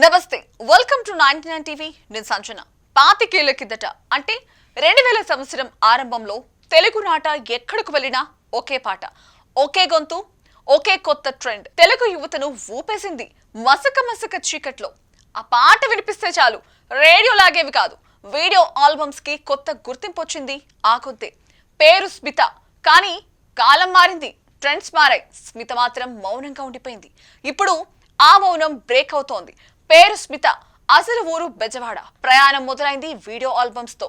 నమస్తే, welcome to 99 TV. నేను సంజన. పాతికేళ్ల కిందట అంటే 2000 సంవత్సరం ఆరంభంలో తెలుగునాట ఎక్కడికి వెళ్ళినా ఒకే పాట, ఒకే గొంతు, ఒకే కొత్త ట్రెండ్ తెలుగు యువతను ఊపేసింది. మసక చీకట్లో ఆ పాట వినిపిస్తే చాలు రేడియో లాగేవి కాదు, వీడియో ఆల్బమ్స్ కి కొత్త గుర్తింపు వచ్చింది. ఆ గొంతే పేరు స్మిత. కానీ కాలం మారింది, ట్రెండ్స్ మారాయి, స్మిత మాత్రం మౌనంగా ఉండిపోయింది. ఇప్పుడు ఆ మౌనం బ్రేక్ అవుతోంది. పేరు స్మిత, అసలు ఊరు బెజవాడ. ప్రయాణం మొదలైంది వీడియో ఆల్బమ్స్ తో.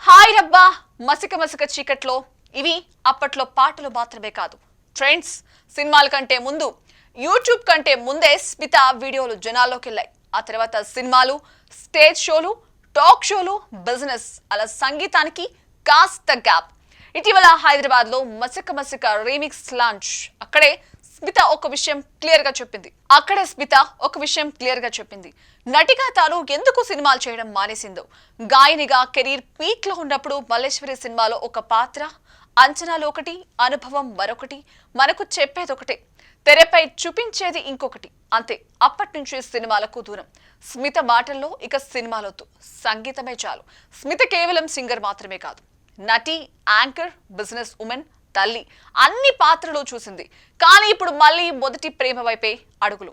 హాయ్ రబ్బా, మసక చీకట్లో ఇవి అప్పట్లో పాటలు మాత్రమే కాదు, ట్రెండ్స్. సినిమాల కంటే ముందు, యూట్యూబ్ కంటే ముందే స్మిత వీడియోలు జనాల్లోకి వెళ్ళాయి. ఆ తర్వాత సినిమాలు, స్టేజ్ షోలు, టాక్ షోలు, బిజినెస్, అలా సంగీతానికి కాస్త గ్యాప్. ఇటీవల హైదరాబాద్ లో మసక రీమిక్స్ లాంచ్. అక్కడే స్మిత ఒక విషయం క్లియర్ గా చెప్పింది. నటిగా తాను ఎందుకు సినిమాలు చేయడం మానేసిందో, గాయనిగా కెరీర్ పీక్ లో ఉన్నప్పుడు మల్లేశ్వరి సినిమాలో ఒక పాత్ర, అంచనాలు ఒకటి, అనుభవం మరొకటి, మనకు చెప్పేది ఒకటే, తెరపై చూపించేది ఇంకొకటి. అంతే, అప్పటి నుంచి సినిమాలకు దూరం. స్మిత మాటల్లో ఇక సినిమాలొద్దు, సంగీతమే చాలు. స్మిత కేవలం సింగర్ మాత్రమే కాదు, నటి, యాంకర్, బిజినెస్ ఉమెన్, తల్లి, అన్ని పాత్రలు చూసింది. కానీ ఇప్పుడు మళ్ళీ మొదటి ప్రేమ వైపే అడుగులు.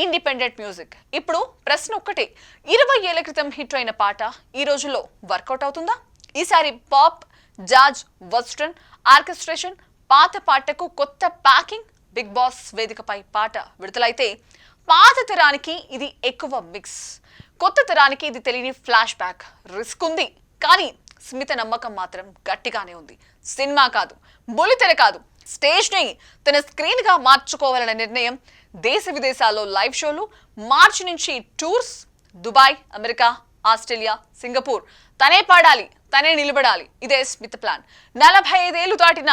Independent music. ఇప్పుడు ప్రశ్న ఒక్కటే, 20 ఏళ్ల క్రితం హిట్ అయిన పాట ఈ రోజుల్లో వర్కౌట్ అవుతుందా? ఈసారి పాప్, జాజ్, వెస్టర్న్, ఆర్కెస్ట్రేషన్, పాత పాటకు కొత్త ప్యాకింగ్. బిగ్ బాస్ వేదికపై పాట విడుదలైతే పాత తరానికి ఇది ఎక్కువ మిక్స్, కొత్త తరానికి ఇది తెలియని ఫ్లాష్ బ్యాక్. రిస్క్ ఉంది, కానీ స్మిత నమ్మకం మాత్రం గట్టిగానే ఉంది. సినిమా కాదు, బొలితెర కాదు, స్టేజ్ ని తన స్క్రీన్ గా మార్చుకోవాలన్న నిర్ణయం. దేశ విదేశాల్లో లైవ్ షోలు, మార్చి నుంచి tours, Dubai, America, Australia, Singapore. తనే పాడాలి, తనే నిలబడాలి. ఇదే స్మిత ప్లాన్. 45 ఏళ్లు దాటిన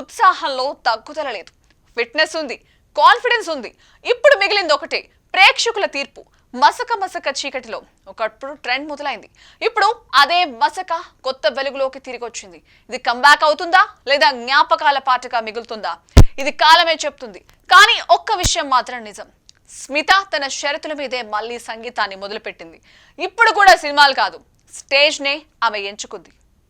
ఉత్సాహంలో తగ్గుదల లేదు. ఫిట్నెస్ ఉంది, కాన్ఫిడెన్స్ ఉంది. ఇప్పుడు మిగిలింది ఒకటే, ప్రేక్షకుల తీర్పు. మసక చీకటిలో ఒకప్పుడు ట్రెండ్ మొదలైంది. ఇప్పుడు అదే మసక కొత్త వెలుగులోకి తిరిగి వచ్చింది. ఇది కంబ్యాక్ అవుతుందా, లేదా జ్ఞాపకాల పాటగా మిగులుతుందా? ఇది కాలమే చెప్తుంది. కానీ ఒక్క విషయం మాత్రం నిజం, స్మిత తన షరతుల మీదే మళ్ళీ సంగీతాన్ని మొదలుపెట్టింది. ఇప్పుడు కూడా సినిమాలు కాదు, స్టేజ్ నే ఆమె ఎంచుకుంది.